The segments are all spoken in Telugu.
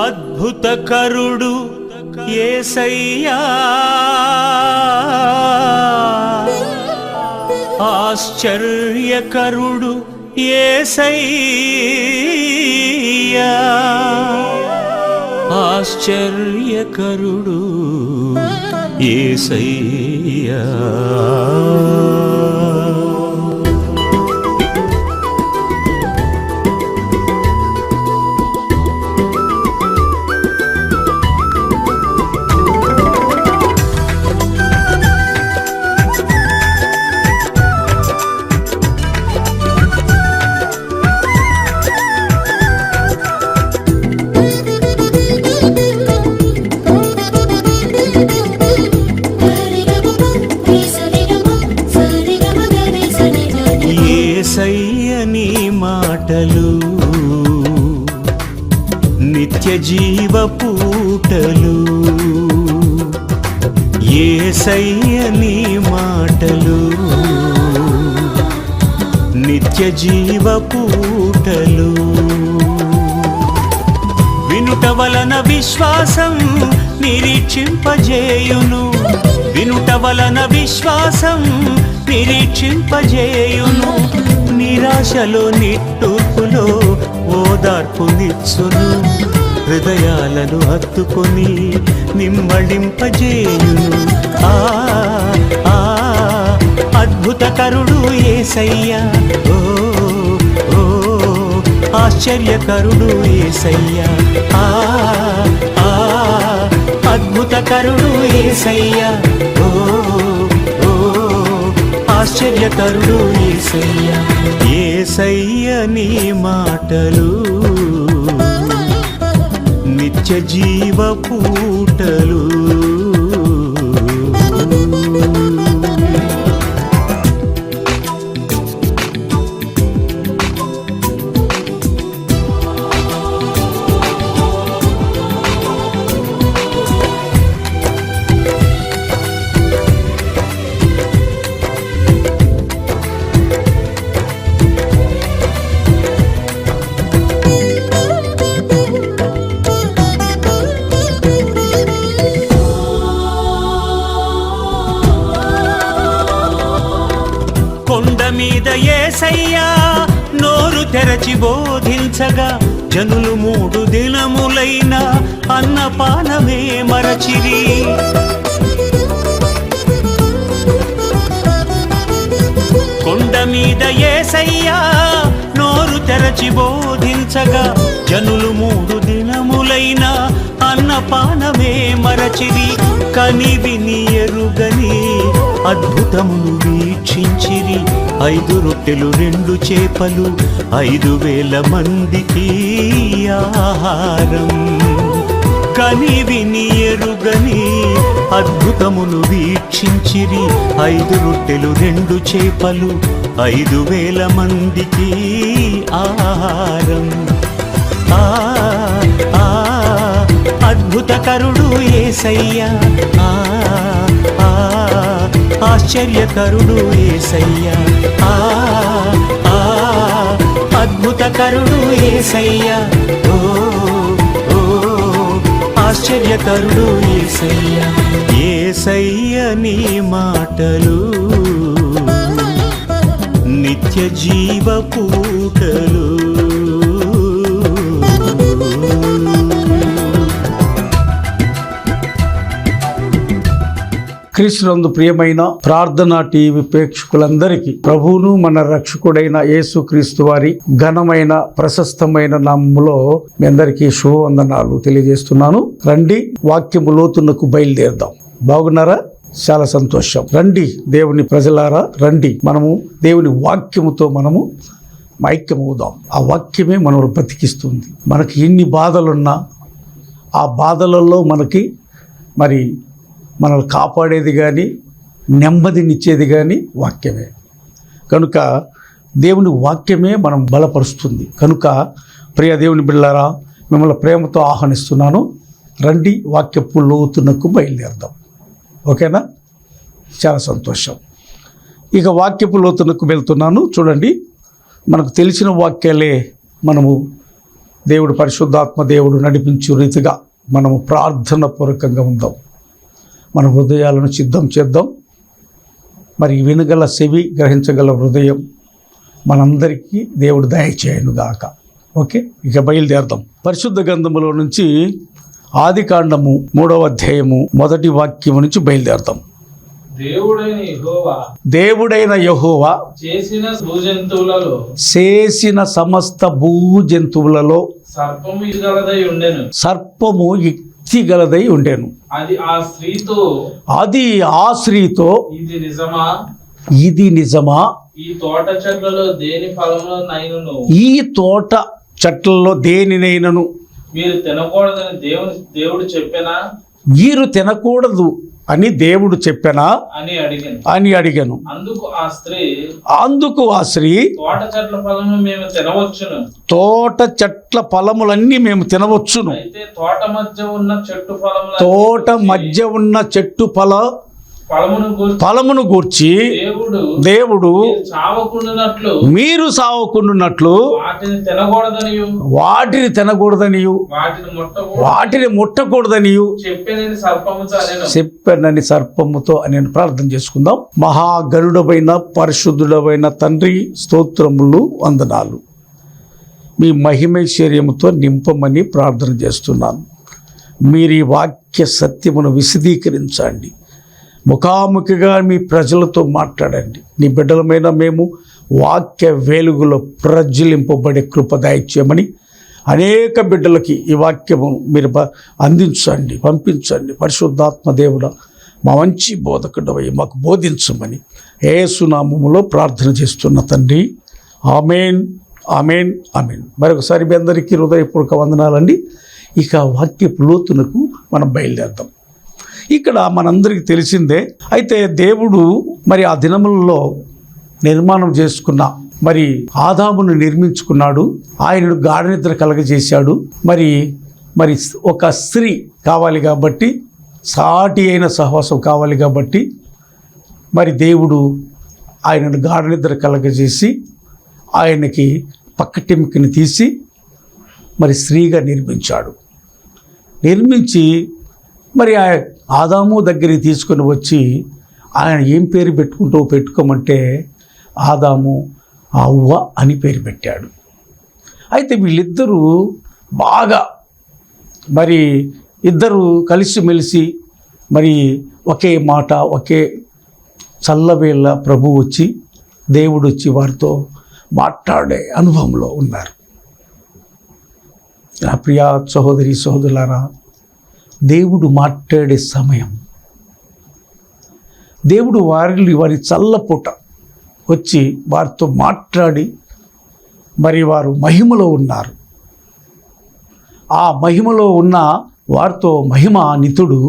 అద్భుతకరుడు యేసయ్యా, ఆశ్చర్యకరుడు యేసయ్యా, ఆశ్చర్యకరుడు యేసయ్యా. యేసయ్యని మాటలు నిత్య జీవ పూటలు, యేసయ్యని మాటలు నిత్య జీవ పూటలు. వినుట వలన విశ్వాసం నిరీక్షింపజేయును, వినుట వలన విశ్వాసం నిరీక్షింపజేయును. నిరాశలో నిట్టూర్పులో ఓదార్పునిచ్చును, హృదయాలను హత్తుకొని నిమ్మడింపజేయును. ఆ అద్భుతకరుడు యేసయ్యా, ఓ ఓ ఆశ్చర్యకరుడు యేసయ్యా, అద్భుతకరుడు యేసయ్యా, ఓ ఓ ఆశ్చర్యకరుడు యేసయ్యా. యేసయ్యని మాటలు నిత్య జీవ పూటలు. కొండ మీద యేసయ్యా నోరు తెరచి బోధించగా, జనులు 3 దినములైన అన్నపానమే మరచిరి. కొండ మీద యేసయ్యా నోరు తెరచి బోధించగా, జనులు 3 దినములైన అన్నపానమే మరచిరి. కని విని ఎరుగని అద్భుతమును వీక్షించిరి. 5 రొట్టెలు 2 చేపలు 5,000 మందికి ఆహారం. కని విని ఎరుగని అద్భుతమును వీక్షించిరి. 5 రొట్టెలు 2 చేపలు 5,000 మందికి ఆహారం. అద్భుతకరుడు యేసయ్యా, ఆశ్చర్యకరుడు యేసయ్యా, అద్భుతకరుడు యేసయ్యా, ఓ ఓ ఆశ్చర్యకరుడు యేసయ్యా. యేసయ్యని మాటలు నిత్య జీవ పూటలు. క్రీస్తునందు ప్రియమైన ప్రార్థనా టీవీ ప్రేక్షకులందరికీ ప్రభువును మన రక్షకుడైన యేసుక్రీస్తు వారి ఘనమైన ప్రశస్తమైన నామములో మీ అందరికీ శుభవందనాలు తెలియజేస్తున్నాను. రండి వాక్యము లోతునకు బయలుదేరదాం. బాగున్నారా? చాలా సంతోషం. రండి దేవుని ప్రజలారా, రండి మనము దేవుని వాక్యముతో మనము ఐక్యమవుదాం. ఆ వాక్యమే మనల్ని బతికిస్తుంది. మనకి ఎన్ని బాధలున్నా ఆ బాధలలో మనకి మరి మనల్ని కాపాడేది కానీ నెమ్మదినిచ్చేది కానీ వాక్యమే. కనుక దేవుని వాక్యమే మనం బలపరుస్తుంది. కనుక ప్రియ దేవుని బిడ్డలారా, మిమ్మల్ని ప్రేమతో ఆహ్వానిస్తున్నాను. రండి వాక్యపు లోతునకు బయలుదేరదాం. ఓకేనా? చాలా సంతోషం. ఇక వాక్యపు లోతునకు వెళ్తున్నాను. చూడండి, మనకు తెలిసిన వాక్యాలే మనము దేవుడు పరిశుద్ధాత్మ దేవుడు నడిపించు రీతిగా మనము ప్రార్థన పూర్వకంగా ఉందాం. మన హృదయాలను సిద్ధం చేద్దాం. మరి వినగల చెవి, గ్రహించగల హృదయం మనందరికీ దేవుడు దయచేయనుగాక. ఓకే, ఇక బయలుదేరదాం. పరిశుద్ధ గ్రంథములో నుంచి ఆదికాండము 3వ అధ్యాయము 1వ వాక్యము నుంచి బయలుదేరదాం. దేవుడైన యెహోవా చేసిన సమస్త భూజంతువులలో సర్పము యుక్తిగలదై ఉండెను. అది ఆ స్త్రీతో ఇది నిజమా, ఈ తోట చెట్లలో దేని ఫలములనైనను ఈ తోట చెట్లలో దేనినైనను మీరు తినకూడదని దేవుడు చెప్పెనా, మీరు తినకూడదు అని దేవుడు చెప్పెనా అని అడిగాను. అందుకు ఆ స్త్రీ తోట చెట్ల ఫలము మేము తినవచ్చును, తోట చెట్ల ఫలములన్నీ మేము తినవచ్చును, అయితే తోట మధ్య ఉన్న చెట్టు ఫలమును గూర్చి దేవుడు మీరు సావకుండునట్లు వాటిని తినకూడదనియు వాటిని ముట్టకూడదనియు చెప్పానని సర్పముతో అని ప్రార్థన చేసుకుందాం. మహాగరుడమైన పరిశుద్ధుడమైన తండ్రి, స్తోత్రములు, వందనాలు. మీ మహిమైశ్వర్యముతో నింపమని ప్రార్థన చేస్తున్నాను. మీరు ఈ వాక్య సత్యమును విశదీకరించండి. ముఖాముఖిగా మీ ప్రజలతో మాట్లాడండి. నీ బిడ్డలమైన మేము వాక్య వెలుగులో ప్రజ్వలింపబడే కృప దయచేయమని అనేక బిడ్డలకి ఈ వాక్యము మీరు అందించండి, పంపించండి. పరిశుద్ధాత్మ దేవుడా, మా మంచి బోధకుడవై మాకు బోధించమని యేసు నామములో ప్రార్థన చేస్తున్న తండ్రి. ఆమేన్, ఆమేన్, ఆమేన్. మరొకసారి మీ అందరికీ హృదయపూర్వక వందనాలండి. ఇక వాక్యపు లోతునకు మనం బయలుదేద్దాం. ఇక్కడ మనందరికీ తెలిసిందే. అయితే దేవుడు మరి ఆ దినములలో నిర్మాణం చేసుకున్న మరి ఆదామును నిర్మించుకున్నాడు. ఆయనను గాఢనిద్ర కలగజేశాడు. మరి ఒక స్త్రీ కావాలి కాబట్టి, సాటి అయిన సహవాసం కావాలి కాబట్టి మరి దేవుడు ఆయనను గాఢనిద్ర కలగజేసి ఆయనకి పక్కటెముకని తీసి మరి స్త్రీగా నిర్మించాడు. నిర్మించి మరి ఆదాము దగ్గరికి తీసుకొని వచ్చి ఆయన ఏం పేరు పెట్టుకోమంటే ఆదాము అవ్వ అని పేరు పెట్టాడు. అయితే వీళ్ళిద్దరూ బాగా మరి ఇద్దరు కలిసిమెలిసి మరి ఒకే మాట, ఒకే చల్లవేళ ప్రభు వచ్చి, దేవుడు వచ్చి వారితో మాట్లాడే అనుభవంలో ఉన్నారు. నా ప్రియ సహోదరి సహోదరులారా, దేవుడు మాట్లాడే సమయం, దేవుడు వారి చల్లపూట వచ్చి వారితో మాట్లాడి మరి వారు మహిమలో ఉన్నారు. ఆ మహిమలో ఉన్న వారితో మహిమానితుడు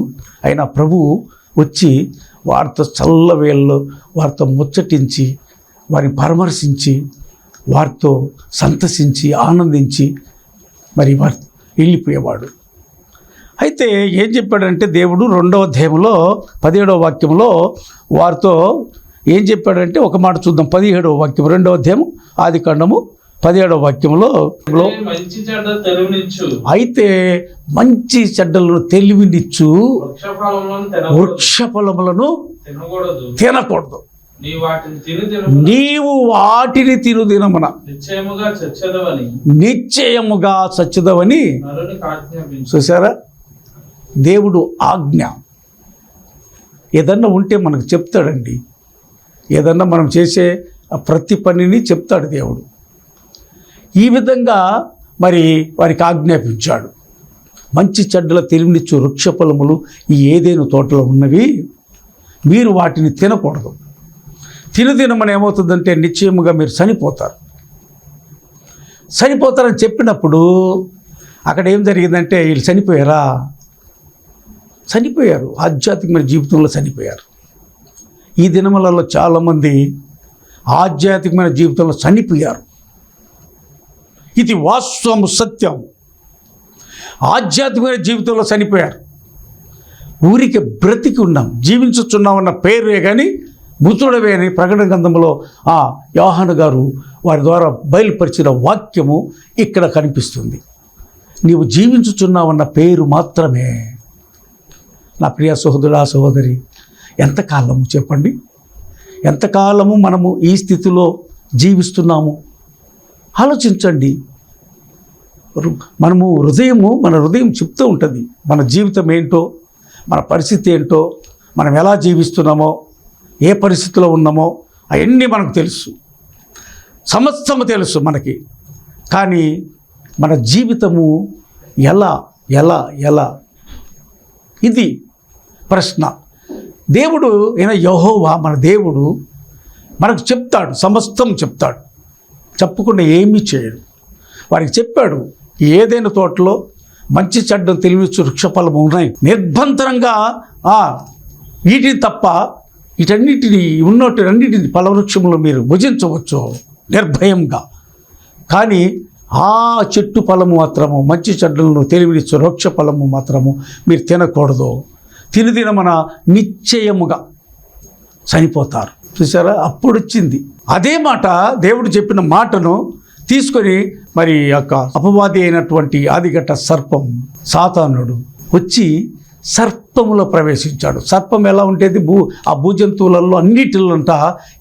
అయిన ప్రభువు వచ్చి వారితో చల్లవేళ్ళలో వారితో ముచ్చటించి వారిని పరామర్శించి వారితో సంతసించి ఆనందించి మరి వారు వెళ్ళిపోయేవాడు. అయితే ఏం చెప్పాడంటే దేవుడు 2వ అధ్యాయంలో 17వ వాక్యంలో వారితో ఏం చెప్పాడంటే ఒక మాట చూద్దాం. 17వ వాక్యం 2వ అధ్యాయం ఆదికాండము 17వ వాక్యంలో అయితే మంచి చెడ్డలను తెలివినిచ్చు వృక్ష ఫలములను తినకూడదు, నీవు వాటిని తినుదినమున నిశ్చయముగా చచ్చదవని. చూసారా, దేవుడు ఆజ్ఞ. ఏదన్నా ఉంటే మనకు చెప్తాడండి. ఏదన్నా మనం చేసే ప్రతి పనిని చెప్తాడు దేవుడు. ఈ విధంగా మరి వారికి ఆజ్ఞాపించాడు. మంచి చెడ్డల తెలివినిచ్చు వృక్ష ఫలములు ఈ ఏదైనా తోటలో ఉన్నవి, మీరు వాటిని తినకూడదు. తినమని ఏమవుతుందంటే నిశ్చయముగా మీరు చనిపోతారని చెప్పినప్పుడు అక్కడ ఏం జరిగిందంటే వీళ్ళు చనిపోయారు, ఆధ్యాత్మిక జీవితంలో చనిపోయారు. ఈ దినములలో చాలామంది ఆధ్యాత్మికమైన జీవితంలో చనిపోయారు. ఇది వాస్తవం, సత్యం. ఆధ్యాత్మికమైన జీవితంలో చనిపోయారు. ఊరికి బ్రతికి ఉన్నాం, జీవించుచున్నామన్న పేరే కానీ మృతుడవే అని ప్రకటన గ్రంథంలో యోహాను గారు వారి ద్వారా బయలుపరిచిన వాక్యము ఇక్కడ కనిపిస్తుంది. నీవు జీవించుచున్నావన్న పేరు మాత్రమే. నా ప్రియ సహోదరుడా సహోదరి, ఎంతకాలము చెప్పండి, ఎంతకాలము మనము ఈ స్థితిలో జీవిస్తున్నాము? ఆలోచించండి. మన హృదయం చెప్తూ ఉంటుంది మన జీవితం ఏంటో, మన పరిస్థితి ఏంటో, మనం ఎలా జీవిస్తున్నామో, ఏ పరిస్థితిలో ఉన్నామో అవన్నీ మనకు తెలుసు, సమస్తము తెలుసు మనకి. కానీ మన జీవితము ఎలా ఎలా ఎలా ఇది ప్రశ్న. దేవుడు యెహోవా మన దేవుడు మనకు చెప్తాడు, సమస్తం చెప్తాడు, చెప్పకుండా ఏమీ చేయడు. వారికి చెప్పాడు, ఏదైనా తోటలో మంచి చెడ్డను తెలివిచ్చు వృక్షఫలము ఉన్నాయి, నిర్భంతరంగా వీటిని తప్ప వీటన్నిటిని ఉన్నటినన్నిటిని ఫలవృక్షములు మీరు భుజించవచ్చు నిర్భయంగా. కానీ ఆ చెట్టు ఫలము మాత్రము, మంచి చెడ్డలను తెలివినిచ్చు వృక్ష ఫలము మాత్రము మీరు తినకూడదు, తినదినమన నిశ్చయముగా చనిపోతారు. చూసారా, అప్పుడు వచ్చింది అదే మాట. దేవుడు చెప్పిన మాటను తీసుకొని మరి యొక్క అపవాది అయినటువంటి ఆదిఘట్ట సర్పం సాతానుడు వచ్చి సర్పములో ప్రవేశించాడు. సర్పం ఎలా ఉండేది? ఆ భూజంతువులలో అన్నిటిలోంట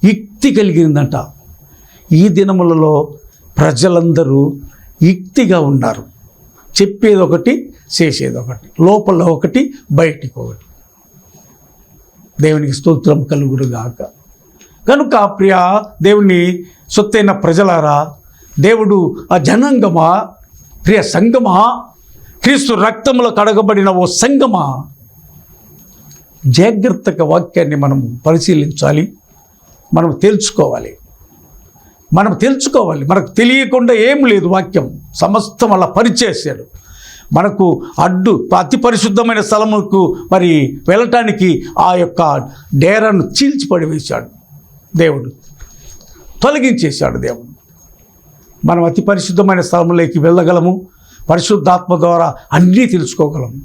యుక్తి కలిగిందంట. ఈ దినములలో ప్రజలందరూ యుక్తిగా ఉన్నారు. చెప్పేది ఒకటి, చేసేది ఒకటి, లోపల ఒకటి, బయటికి ఒకటి. దేవునికి స్తోత్రం కలుగునుగాక. కనుక ప్రియ దేవుని సొత్తైన ప్రజలారా, దేవుడు ఆ జనాంగమా, ప్రియ సంగమా, క్రీస్తు రక్తములో కడగబడిన ఓ సంగమా, జాగ్రత్తగా వాక్యాన్ని మనం పరిశీలించాలి, మనం తెలుసుకోవాలి. మనకు తెలియకుండా ఏం లేదు. వాక్యం సమస్తం అలా పరిచేశాడు. మనకు అతి పరిశుద్ధమైన స్థలముకు మరి వెళ్ళటానికి ఆ యొక్క డేరాను చీల్చిపడి వేశాడు దేవుడు, తొలగించేశాడు దేవుడు. మనం అతి పరిశుద్ధమైన స్థలంలోకి వెళ్ళగలము. పరిశుద్ధాత్మ ద్వారా అన్నీ తెలుసుకోగలము.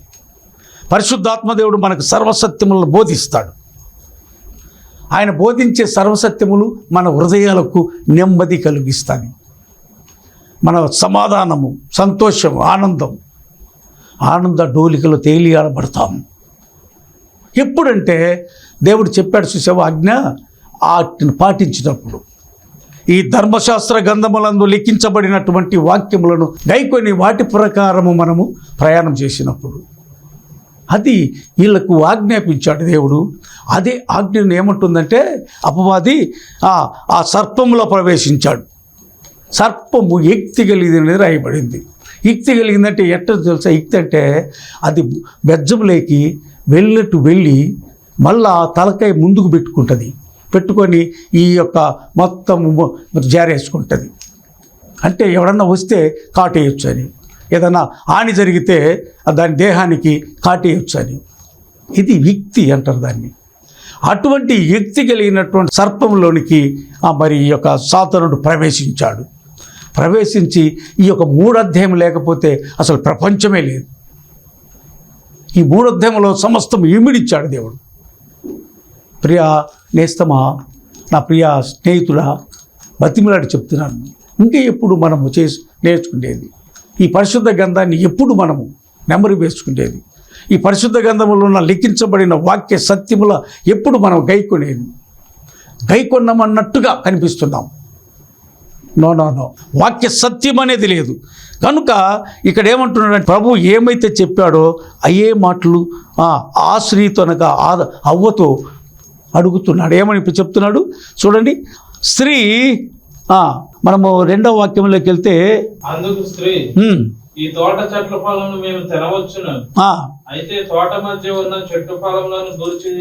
పరిశుద్ధాత్మ దేవుడు మనకు సర్వసత్యములను బోధిస్తాడు. ఆయన బోధించే సర్వసత్యములు మన హృదయాలకు నెమ్మది కలిగిస్తాయి. మన సమాధానము, సంతోషము, ఆనంద డోలికలో తేలియాడబడతాము. ఎప్పుడంటే దేవుడు చెప్పాడు చూసావా, ఆజ్ఞ వాటిని పాటించినప్పుడు, ఈ ధర్మశాస్త్ర గ్రంథములందు లిఖించబడినటువంటి వాక్యములను గైకొని వాటి ప్రకారము మనము ప్రయాణం చేసినప్పుడు, అది వీళ్ళకు ఆజ్ఞాపించాడు దేవుడు. అదే ఆజ్ఞను ఏమంటుందంటే, అపవాది ఆ సర్పంలో ప్రవేశించాడు. సర్పము యుక్తి కలిగింది రాయబడింది. యుక్తి కలిగిందంటే ఎట్లా తెలుసా? యుక్తి అంటే అది బెజ్జంలోకి వెళ్ళి మళ్ళా తలకాయ ముందుకు పెట్టుకొని ఈ యొక్క మొత్తం జారేసుకుంటుంది. అంటే ఎవడన్నా వస్తే కాటేయచ్చు అని, ఏదైనా హాని జరిగితే దాని దేహానికి కాటేయచ్చు అని. ఇది యుక్తి అంటారు దాన్ని. అటువంటి యుక్తి కలిగినటువంటి సర్పంలోనికి మరి ఈ యొక్క సాతానుడు ప్రవేశించి ఈ యొక్క 3 అధ్యాయం లేకపోతే అసలు ప్రపంచమే లేదు. ఈ 3 అధ్యాయంలో సమస్తం ఇమిడిచ్చాడు దేవుడు. ప్రియ నేస్తమా, నా ప్రియ స్నేహితుడా, బతిమిలాడి చెప్తున్నాను, ఇంకే ఎప్పుడు మనము నేర్చుకునేది ఈ పరిశుద్ధ గ్రంథాన్ని, ఎప్పుడు మనము నెమరు వేసుకునేది ఈ పరిశుద్ధ గ్రంథంలో ఉన్న లిఖించబడిన వాక్య సత్యముల ఎప్పుడు మనం గైకొన్నామన్నట్టుగా కనిపిస్తున్నాం. నో, వాక్య సత్యం అనేది లేదు. కనుక ఇక్కడ ఏమంటున్నాడంటే, ప్రభు ఏమైతే చెప్పాడో అయ్యే మాటలు ఆ స్త్రీతో అనగా అవ్వతో అడుగుతున్నాడు. ఏమని చెప్తున్నాడు చూడండి. స్త్రీ మనము 2వ వాక్యంలోకి వెళ్తే, అందుకు స్త్రీ, ఈ తోట చెట్ల ఫలమును మేము తినవచ్చును, అయితే తోట మధ్య ఉన్న చెట్టు ఫలములను గురించి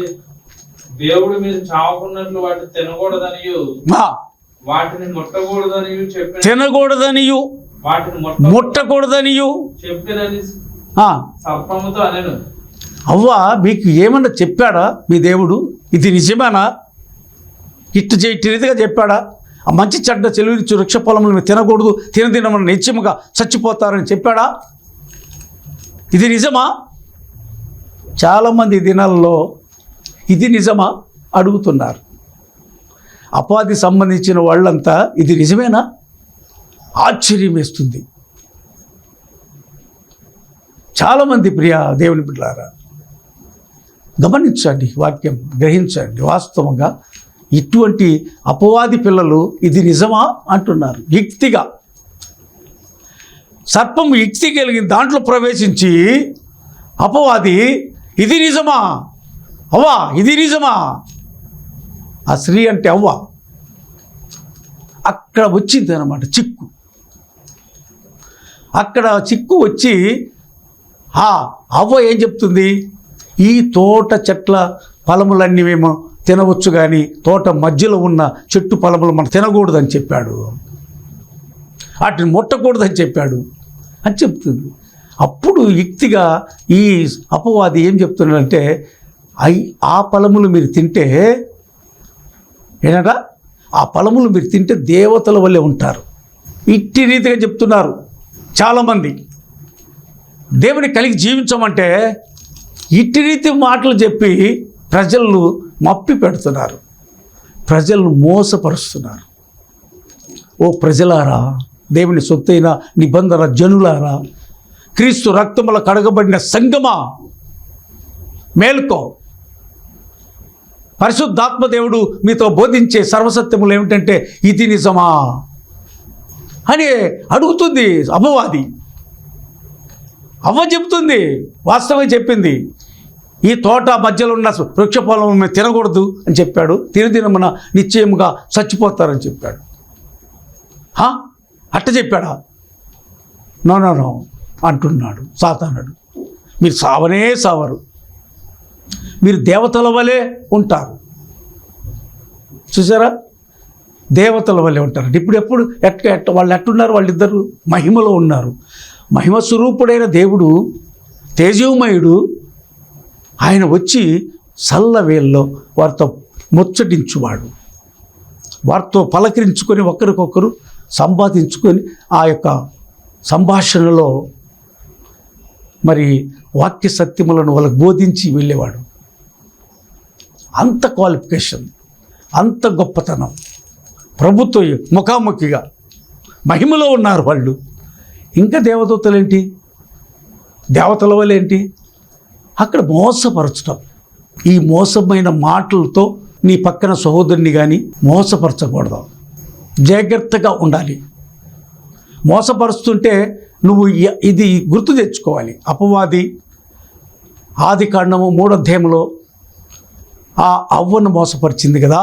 దేవుడు మీరు చావకున్నట్లు వాటిని తినకూడదనియు వాటిని ముట్టకూడదనియు చెప్పిన, తినకూడదనియు వాటిని ముట్టకూడదనియు చెప్పినని సర్పముతో అనెను. అవ్వ, మీకు ఏమన్నా చెప్పాడా మీ దేవుడు? ఇది నిజమేనా? ఇటు రీతిగా చెప్పాడా? ఆ మంచి చెడ్డ చెలువిచ్చు వృక్ష పొలములు మీరు తినకూడదు, తినదినమని నిత్యముగా చచ్చిపోతారని చెప్పాడా? ఇది నిజమా? చాలామంది దినాల్లో ఇది నిజమా అడుగుతున్నారు. అపవాది సంబంధించిన వాళ్ళంతా ఇది నిజమేనా? ఆశ్చర్యం వేస్తుంది. చాలామంది ప్రియ దేవుని బిడ్డలారా, గమనించండి, వాక్యం గ్రహించండి. వాస్తవంగా ఇటువంటి అపవాది పిల్లలు ఇది నిజమా అంటున్నారు. యుక్తిగా సర్పం యుక్తి కలిగిన దాంట్లో ప్రవేశించి అపవాది ఇది నిజమా, అవ్వా ఇది నిజమా, ఆ స్త్రీ అంటే అవ్వ అక్కడ వచ్చింది అన్నమాట చిక్కు. అక్కడ చిక్కు వచ్చి అవ్వ ఏం చెప్తుంది, ఈ తోట చెట్ల ఫలములన్నీ మేము తినవచ్చు కానీ తోట మధ్యలో ఉన్న చెట్టు ఫలములు మనం తినకూడదని చెప్పాడు, వాటిని ముట్టకూడదని చెప్పాడు అని చెప్తుంది. అప్పుడు యుక్తిగా ఈ అపవాది ఏం చెప్తున్నాడంటే, ఆ ఫలములు మీరు తింటే ఏనగా ఆ ఫలములు మీరు తింటే దేవతల వల్లే ఉంటారు. ఇట్టి రీతిగా చెప్తున్నారు చాలామంది. దేవుని కలిగి జీవించమంటే ఇట్టి రీతి మాటలు చెప్పి ప్రజలను మప్పి పెడుతున్నారు, ప్రజలను మోసపరుస్తున్నారు. ఓ ప్రజలారా, దేవుని సొత్తైన నిబంధన జనులారా, క్రీస్తు రక్తముల కడగబడిన సంగమా, మేల్కో. పరిశుద్ధాత్మ దేవుడు మీతో బోధించే సర్వసత్యములు ఏమిటంటే ఇది నిజమా అని అడుగుతుంది అపవాది. అవ్వ చెప్తుంది, వాస్తవం చెప్పింది, ఈ తోట మధ్యలో ఉన్న వృక్ష ఫలం మేము తినకూడదు అని చెప్పాడు, తినదినమున నిశ్చయముగా చచ్చిపోతారని చెప్పాడు. అట్ట చెప్పాడా? నో అంటున్నాడు సాతానుడు. మీరు సావనే సావరు, మీరు దేవతల వలె ఉంటారు. చూసారా, దేవతల వలె ఉంటారు. ఇప్పుడు వాళ్ళు ఎట్టున్నారు? వాళ్ళిద్దరు మహిమలో ఉన్నారు. మహిమ స్వరూపుడైన దేవుడు, తేజోమయుడు, ఆయన వచ్చి సల్లవేల్లో వారితో ముచ్చటించువాడు, వారితో పలకరించుకొని ఒకరికొకరు సంపాదించుకొని ఆ యొక్క సంభాషణలో మరి వాక్య సత్యములను వాళ్ళకు బోధించి వెళ్ళేవాడు. అంత క్వాలిఫికేషన్, అంత గొప్పతనం, ప్రభుత్వ ముఖాముఖిగా మహిమలో ఉన్నారు వాళ్ళు. ఇంకా దేవదూతలేంటి, దేవతల వల్లేంటి? అక్కడ మోసపరచడం. ఈ మోసమైన మాటలతో నీ పక్కన సహోదరుని కానీ మోసపరచకూడదు, జాగ్రత్తగా ఉండాలి. మోసపరుస్తుంటే నువ్వు ఇది గుర్తు తెచ్చుకోవాలి. అపవాది ఆదికాండము 3వ అధ్యాయంలో ఆ అవ్వను మోసపరిచింది కదా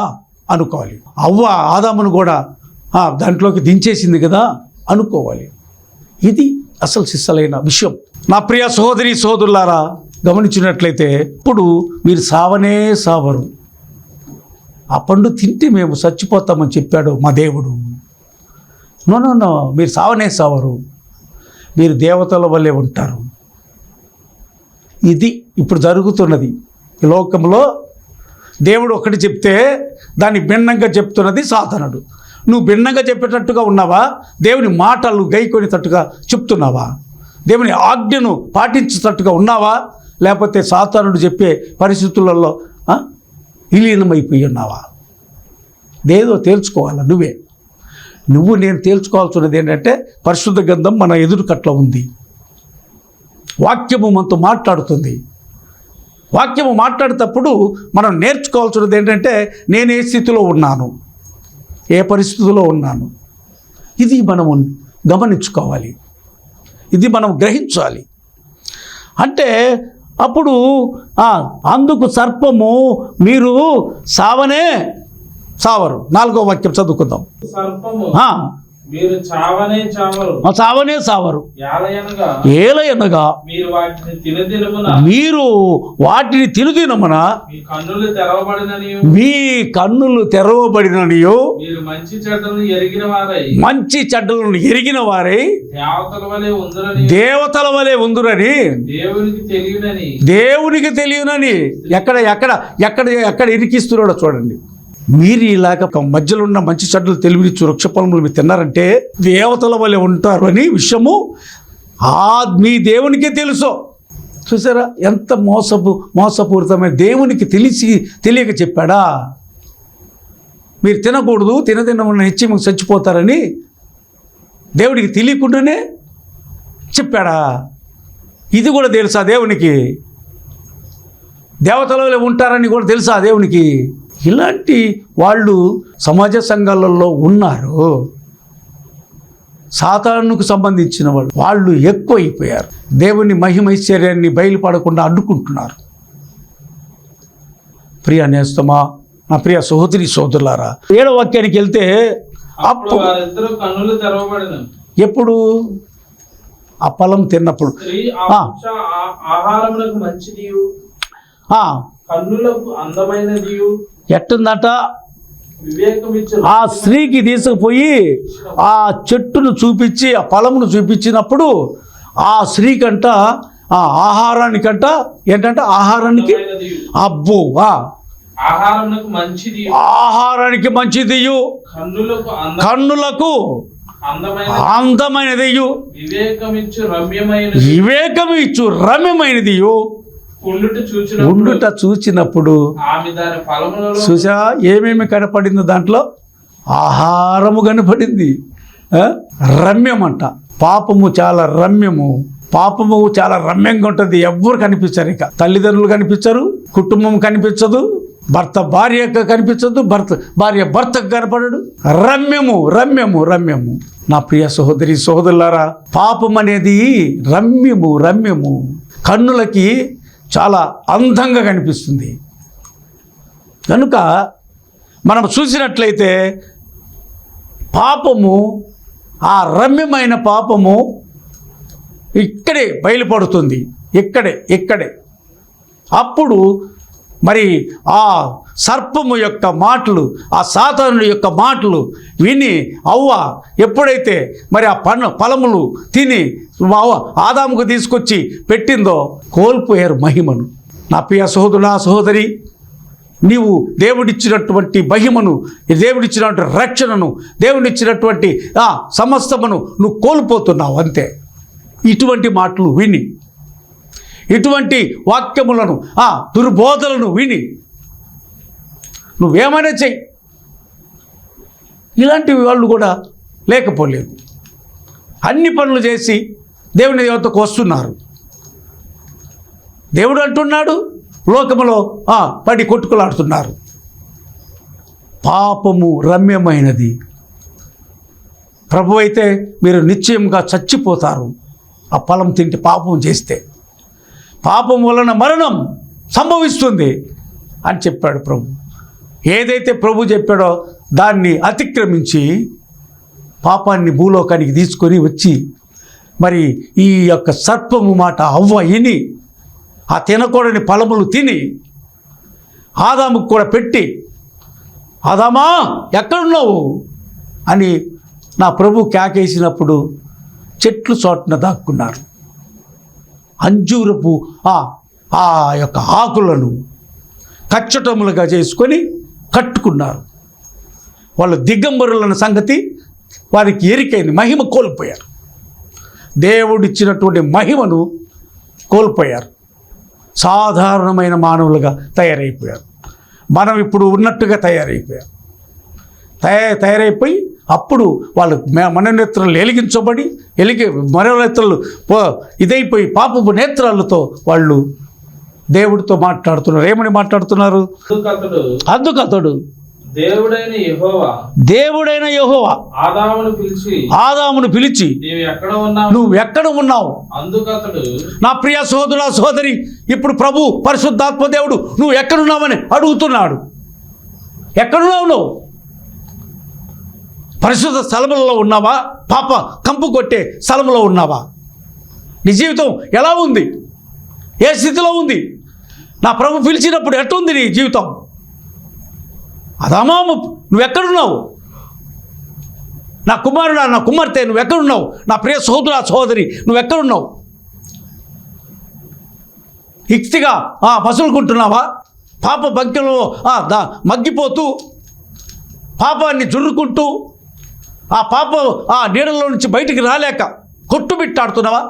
అనుకోవాలి. అవ్వ ఆదామును కూడా దాంట్లోకి దించేసింది కదా అనుకోవాలి. ఇది అసలు సిస్సలైన విషయం. నా ప్రియ సహోదరి సహోదరులారా, గమనించినట్లయితే ఇప్పుడు మీరు సావనే సావరు, ఆ పండు తింటే మేము చచ్చిపోతామని చెప్పాడు మా దేవుడు. నో, మీరు సావనే సావరు, మీరు దేవతల వల్లే ఉంటారు. ఇది ఇప్పుడు జరుగుతున్నది ఈ లోకంలో. దేవుడు ఒకటి చెప్తే దాన్ని భిన్నంగా చెప్తున్నది సాతానుడు. నువ్వు భిన్నంగా చెప్పేటట్టుగా ఉన్నావా? దేవుని మాటలు గైకొనేటట్టుగా చెప్తున్నావా? దేవుని ఆజ్ఞను పాటించేటట్టుగా ఉన్నావా? లేకపోతే సాతానుడు చెప్పే పరిస్థితులలో విలీనమైపోయి ఉన్నావా? దేదో తేల్చుకోవాలా నువ్వే. నేను తేల్చుకోవాల్సినది ఏంటంటే పరిశుద్ధ గ్రంథం మన ఎదురుకట్ల ఉంది, వాక్యము మనతో మాట్లాడుతుంది. వాక్యము మాట్లాడేటప్పుడు మనం నేర్చుకోవాల్సినది ఏంటంటే నేను ఏ స్థితిలో ఉన్నాను, ఏ పరిస్థితిలో ఉన్నాను, ఇది మనము గమనించుకోవాలి, ఇది మనం గ్రహించాలి. అంటే అప్పుడు అందుకు సర్పము మీరు సావనే సావరు. 4వ వాక్యం చదువుకుందాం. సర్పము మీరు చావనే చావరు, చావనే సావరు, ఏలయనగా మీరు వాటిని తినుదినమున మీ కన్నులు తెరవబడిననియో మంచి చెడ్డలను ఎరిగిన వారై దేవతల వలె ఉందురని దేవునికి తెలియనని ఎక్కడ ఇరికిస్తున్నాడో చూడండి. మీరు ఇలాగ మధ్యలో ఉన్న మంచి చెడ్డలు తెలివినిచ్చు వృక్ష ఫలములు మీరు తిన్నారంటే దేవతల వలె ఉంటారు అని విషయము మీ దేవునికే తెలుసు. చూసారా ఎంత మోసపూరితమైన, దేవునికి తెలియక చెప్పాడా? మీరు తినకూడదు, తినదినమున నిశ్చయముగా చచ్చిపోతారని దేవుడికి తెలియకుండానే చెప్పాడా? ఇది కూడా తెలుసా దేవునికి? దేవతలలో ఉంటారని కూడా తెలుసా దేవునికి? ఇలాంటి వాళ్ళు సమాజ సంఘాలలో ఉన్నారు. సాతానుకు సంబంధించిన వాళ్ళు ఎక్కువైపోయారు. దేవుని మహిమైశ్వర్యాన్ని బయలుపడకుండా అడ్డుకుంటున్నారు. ప్రియ నేస్తమా, నా ప్రియ సహోదరి సోదరులారా, 7వ వాక్యానికి వెళ్తే అప్పుడు వారిద్దరూ కన్నులు తెరవబడిన ఎప్పుడు? ఆ ఫలం తిన్నప్పుడు. స్త్రీ ఆహారములకు మంచిదియు కన్నులకు అందమైనదియు ఎట్టుందట? వివేకమిచ్చు ఆ స్త్రీకి తీసుకుపోయి ఆ చెట్టును చూపించి ఆ ఫలమును చూపించినప్పుడు ఆ స్త్రీకంట ఆ ఆహారానికంట ఏంటంటే ఆహారానికి అబ్బో ఆహారములకు మంచిది ఆహారానికి మంచిదియు కన్నులకు అందమైనదియు వివేకమిచ్చు రమ్యమైనదియు ఉండుట చూచినప్పుడు చూసా ఏమేమి కనపడింది దాంట్లో? ఆహారము కనపడింది. రమ్యమంట. పాపము చాలా రమ్యము. పాపము చాలా రమ్యంగా ఉంటుంది. ఎవ్వరు కనిపించరు. ఇక తల్లిదండ్రులు కనిపించరు, కుటుంబం కనిపించదు, భర్త భార్యకు కనిపించదు, భార్య భర్తకు కనపడడు. రమ్యము రమ్యము రమ్యము. నా ప్రియ సహోదరి సహోదరులారా, పాపం అనేది రమ్యము కన్నులకి చాలా అందంగా కనిపిస్తుంది. కనుక మనం చూసినట్లయితే పాపము, ఆ రమ్యమైన పాపము ఇక్కడే బయలుపడుతుంది. ఇక్కడే అప్పుడు మరి ఆ సర్పము యొక్క మాటలు, ఆ సాతాను యొక్క మాటలు విని అవ్వ ఎప్పుడైతే మరి ఆ ఫలములు తిని ఆదాముకు తీసుకొచ్చి పెట్టిందో కోల్పోయారు మహిమను. నా ప్రియ సహోదరుడా సహోదరి, నీవు దేవుడిచ్చినటువంటి మహిమను, దేవుడిచ్చినటువంటి రక్షణను, దేవుడిచ్చినటువంటి సమస్తమును నువ్వు కోల్పోతున్నావు అంతే. ఇటువంటి మాటలు విని, ఇటువంటి వాక్యములను, దుర్బోధలను విని నువ్వేమైనా చెయ్యి. ఇలాంటి వాళ్ళు కూడా లేకపోలేదు. అన్ని పనులు చేసి దేవుని దేవతకు వస్తున్నారు. దేవుడు అంటున్నాడు, లోకములో పడి కొట్టుకులాడుతున్నారు. పాపము రమ్యమైనది. ప్రభు అయితే మీరు నిశ్చయంగా చచ్చిపోతారు ఆ ఫలం తింటే, పాపం చేస్తే. పాపం వలన మరణం సంభవిస్తుంది అని చెప్పాడు ప్రభు. ఏదైతే ప్రభు చెప్పాడో దాన్ని అతిక్రమించి పాపాన్ని భూలోకానికి తీసుకొని వచ్చి మరి ఈ యొక్క సర్పము మాట అవ్వ విని ఆ తినకూడని ఫలములు తిని ఆదాముకు కూడా పెట్టి, ఆదామా ఎక్కడున్నావు అని నా ప్రభు కేకేసినప్పుడు చెట్లు చోటున దాక్కున్నారు. అంజూరపు ఆ యొక్క ఆకులను కచ్చటములుగా చేసుకొని కట్టుకున్నారు. వాళ్ళు దిగంబరులన్న సంగతి వారికి ఎరికైంది. మహిమ కోల్పోయారు. దేవుడిచ్చినటువంటి మహిమను కోల్పోయారు. సాధారణమైన మానవులుగా తయారైపోయారు. మనం ఇప్పుడు ఉన్నట్టుగా తయారైపోయి అప్పుడు వాళ్ళు మనోనేత్రాలు వెలిగించబడి మనోనేత్రాలు ఇదైపోయి పాపపు నేత్రాలతో వాళ్ళు దేవుడితో మాట్లాడుతున్నారు. ఏమని మాట్లాడుతున్నారు? అందుకతడు దేవుడైన యెహోవా ఆదామును పిలిచి నువ్వు ఎక్కడ ఉన్నావు? నా ప్రియ సహోదరుడా సహోదరి, ఇప్పుడు ప్రభు పరిశుద్ధాత్మ దేవుడు నువ్వు ఎక్కడున్నావని అడుగుతున్నాడు. ఎక్కడున్నావు నువ్వు? పరిశుద్ధ స్థలములలో ఉన్నావా? పాప కంపు కొట్టే స్థలములో ఉన్నావా? నీ జీవితం ఎలా ఉంది? ఏ స్థితిలో ఉంది? నా ప్రభు పిలిచినప్పుడు ఎట్టుంది నీ జీవితం? ఆదామా నువ్వెక్కడున్నావు? నా కుమారుడా, నా కుమార్తె నువ్వెక్కడున్నావు? నా ప్రియ సహోదరా సహోదరి నువ్వెక్కడున్నావు? ఇక్తిగా మసులుకుంటున్నావా? పాప బంకెలో మగ్గిపోతూ పాపాన్ని జుర్రుకుంటూ ఆ పాప నీడలో నుంచి బయటికి రాలేక కొట్టుబిట్టాడుతున్నావా?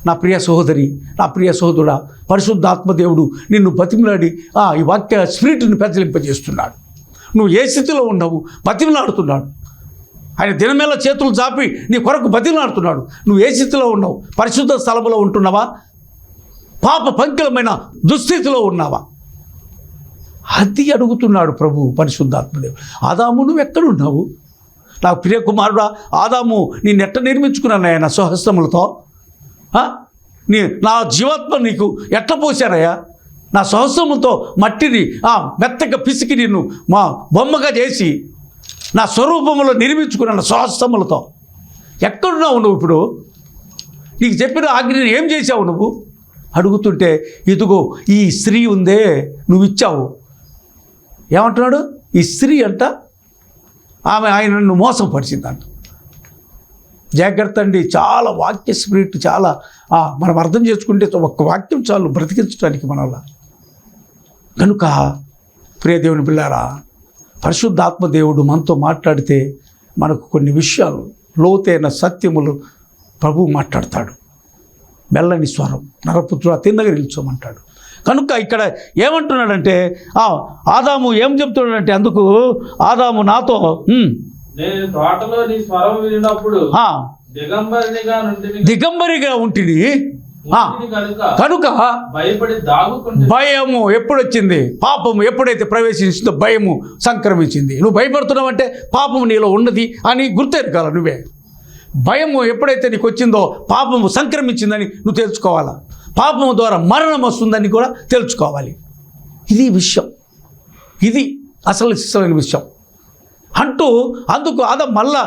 నా ప్రియ సహోదరి, నా ప్రియ సహోదరుడా, పరిశుద్ధాత్మదేవుడు నిన్ను బతిమలాడి ఈ వాక్య స్పిరిట్ని పెద్దలింపజేస్తున్నాడు. నువ్వు ఏ స్థితిలో ఉన్నావు? బతిమలాడుతున్నాడు. ఆయన దినమేళ చేతులు చాపి నీ కొరకు బతిమలాడుతున్నాడు. నువ్వు ఏ స్థితిలో ఉన్నావు? పరిశుద్ధ స్థలంలో ఉంటున్నావా? పాప పంకిలమైన దుస్థితిలో ఉన్నావా? అది అడుగుతున్నాడు ప్రభు పరిశుద్ధాత్మదేవుడు. ఆదాము నువ్వు ఎక్కడున్నావు? నాకు ప్రియకుమారుడా, ఆదాము నిన్నెట్ట నిర్మించుకున్నానయ్యా నా స్వహస్తములతో? నా జీవాత్మ నీకు ఎట్లా పోశానయ్యా? నా స్వహస్తములతో మట్టిని మెత్తగా పిసికి నిన్ను మా బొమ్మగా చేసి నా స్వరూపంలో నిర్మించుకున్నాను స్వహస్తములతో. ఎక్కడున్నావు నువ్వు ఇప్పుడు? నీకు చెప్పిన ఆజ్ఞని ఏం చేశావు నువ్వు అడుగుతుంటే, ఇదిగో ఈ స్త్రీ ఉందే నువ్వు ఇచ్చావు. ఏమంటున్నాడు? ఈ స్త్రీ అంట ఆమె ఆయనను మోసపరిచిందంట. జాగ్రత్త అండి, చాలా వాక్య స్పిరిట్ చాలా మనం అర్థం చేసుకుంటే ఒక్క వాక్యం చాలు బ్రతికించడానికి మనల్ని. కనుక ప్రియ దేవుని పిల్లారా, పరిశుద్ధాత్మ దేవుడు మనతో మాట్లాడితే మనకు కొన్ని విషయాలు, లోతైన సత్యములు ప్రభువు మాట్లాడతాడు. మెల్లని స్వరం, నరపుత్రుడా తిన్నగా నిల్చోమంటాడు. కనుక ఇక్కడ ఏమంటున్నాడంటే, ఆదాము ఏం చెప్తున్నాడంటే, అందుకు ఆదాము నాతో నేను తోటలో నీ స్వరం వినినప్పుడు దిగంబరిగా ఉంటుంది కనుక భయపడి దాగుకుంటే, భయము ఎప్పుడొచ్చింది? పాపము ఎప్పుడైతే ప్రవేశించిందో భయము సంక్రమించింది. నువ్వు భయపడుతున్నావంటే పాపము నీలో ఉన్నది అని గుర్తెరగాల. నువ్వే భయము ఎప్పుడైతే నీకు వచ్చిందో పాపము సంక్రమించిందని నువ్వు తెలుసుకోవాలా. పాపము ద్వారా మరణం వస్తుందని కూడా తెలుసుకోవాలి. ఇది విషయం, ఇది అసలు శిష్టమైన విషయం అందుకు ఆదాము మళ్ళా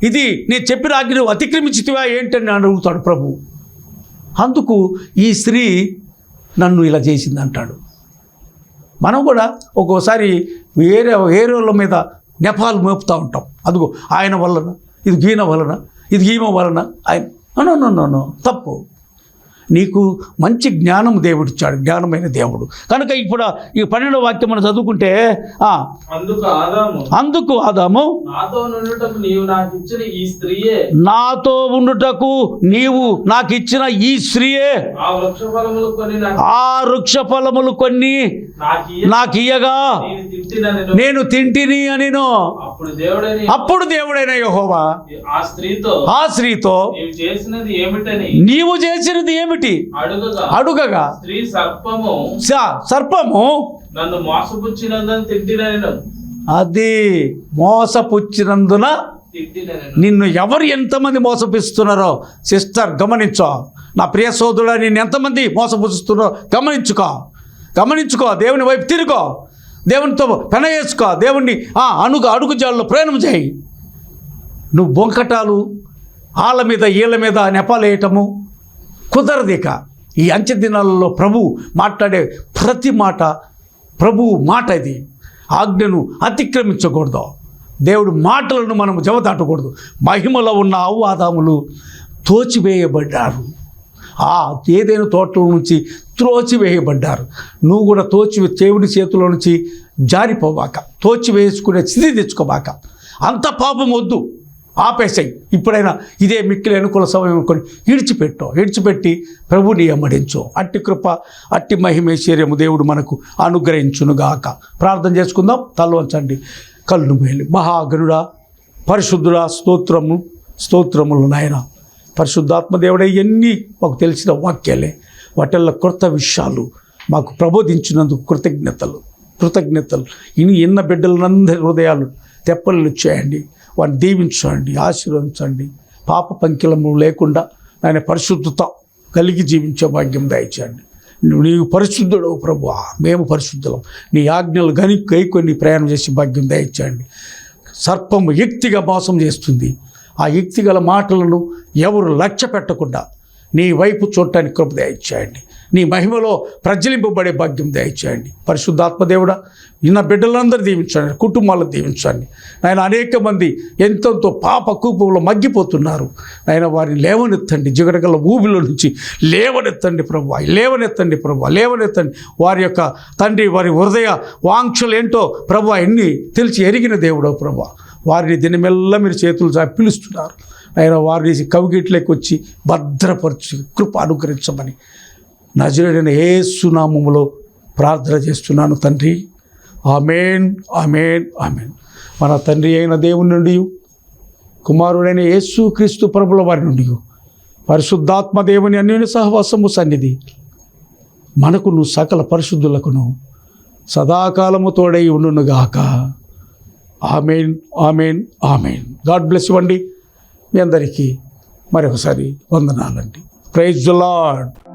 ఇది నేను చెప్పిన ఆజ్ఞను అతిక్రమించితివా ఏంటని అడుగుతాడు ప్రభు. అందుకు ఈ స్త్రీ నన్ను ఇలా చేసింది అంటాడు. మనం కూడా ఒక్కోసారి వేరే వాళ్ళ మీద నెపాలు మోపుతూ ఉంటాం. అదిగో ఆయన వలన, ఇది గీన వలన, ఇది ఈమె వలన ఆయన. నో తప్పు. నీకు మంచి జ్ఞానం దేవుడిచ్చాడు, జ్ఞానమైన దేవుడు. కనుక ఇప్పుడు ఈ 12వ వాక్యం మనం చదువుకుంటే, అందుకు ఆదాము నాతో ఉండుటకు నీవు నాకు ఇచ్చిన ఈ స్త్రీయే ఆ వృక్ష ఫలములు కొన్ని నాకు ఇయ్యగా నేను తింటిని అనిను. అప్పుడు దేవుడైన యెహోవా ఆ స్త్రీతో నీవు చేసినది ఏమిటి అడుగగా సర్పము నన్ను మోసపుచ్చినందున తింటినను. అది మోసపుచ్చినందున నిన్ను ఎవరు ఎంతమంది మోసపిస్తున్నారో సిస్టర్ గమనించో. నా ప్రియ సోదరుడా, నిన్ను ఎంతమంది మోసపుస్తున్నారో గమనించుకో. దేవుని వైపు తిరుగో, దేవునితో పెన వేసుకో, దేవుణ్ణి అడుగు జాల్లో ప్రయాణం చేయి. నువ్వు బొంకటాలు, వాళ్ళ మీద వీళ్ళ మీద నెపాలేయటము కుదరదిక. ఈ అంచె దినాలలో ప్రభు మాట్లాడే ప్రతి మాట ప్రభువు మాట. ఇది ఆజ్ఞను అతిక్రమించకూడదు. దేవుడు మాటలను మనం జవదాటకూడదు. మహిమలో ఉన్న ఆదాములు తోచివేయబడ్డారు. ఏదైనా తోటలో నుంచి త్రోచివేయబడ్డారు. నువ్వు కూడా దేవుడి చేతిలో నుంచి జారిపోవాక, తోచివేసుకునే స్థితి తెచ్చుకోవాక. అంత పాపం వద్దు, ఆపేసాయి. ఇప్పుడైనా ఇదే మిక్కిలి అనుకూల సమయం అనుకొని విడిచిపెట్టి ప్రభుని అమ్మడించు. అట్టి కృప, అట్టి మహిమేశ్వర్యము దేవుడు మనకు అనుగ్రహించునుగాక. ప్రార్థన చేసుకుందాం. తల వంచండి, కళ్ళు మేలు. మహాగణుడా, పరిశుద్ధుడా, స్తోత్రములు నాయన. పరిశుద్ధాత్మ దేవుడే, ఎన్ని మాకు తెలిసిన వాక్యాలే, వాటిల్లో కొత్త విషయాలు మాకు ప్రబోధించినందుకు కృతజ్ఞతలు. ఇన్న బిడ్డలందరి హృదయాలు తెప్పలు చేయండి, వారిని దీవించండి, ఆశీర్వదించండి. పాప పంకిలము లేకుండా ఆయన పరిశుద్ధత కలిగి జీవించే భాగ్యం దయచేయండి. నీవు పరిశుద్ధుడు ప్రభువా, మేము పరిశుద్ధులం. నీ ఆజ్ఞలు గైకొని ప్రయాణం చేసి భాగ్యం దయచేయండి. సర్పము యుక్తిగా మోసం చేస్తుంది. ఆ యుక్తిగల మాటలను ఎవరు లక్ష్య పెట్టకుండా నీ వైపు చూడటానికి కృప దయచేయండి. నీ మహిమలో ప్రజ్వలింపబడే భాగ్యం దయచేయండి. పరిశుద్ధాత్మ దేవుడా, నిన్న బిడ్డలందరూ దీవించండి, కుటుంబాలను దీవించండి. ఆయన అనేక మంది ఎంతో పాప కూపంలో మగ్గిపోతున్నారు. ఆయన వారిని లేవనెత్తండి, జిగడగల ఊబిలో నుంచి లేవనెత్తండి ప్రభువా, లేవనెత్తండి. వారి యొక్క తండ్రి, వారి హృదయ వాంఛలు ఏంటో ప్రభువా ఎన్ని తెలిసి ఎరిగిన దేవుడో ప్రభువా, వారిని దినమెల్లా మీరు చేతులు చాపి పిలుస్తున్నారు. ఆయన వారిని కవిగిట్లోకి వచ్చి భద్రపరిచి కృప అనుగ్రహించమని నజరేయుడైన యేసు నామములో ప్రార్థన చేస్తున్నాను తండ్రి. ఆమేన్, ఆమేన్, ఆమేన్. మన తండ్రి అయిన దేవుని నుండి, కుమారుడైన యేసు క్రీస్తు ప్రభుల వారి నుండి, పరిశుద్ధాత్మ దేవుని అన్యోన్య సహవాసము సన్నిధి మనకును సకల పరిశుద్ధులకును సదాకాలము తోడై ఉండునుగాక. Amen, amen, amen. God bless you అండి. మీ అందరికీ మరొకసారి వందనాలండి. Praise the lord.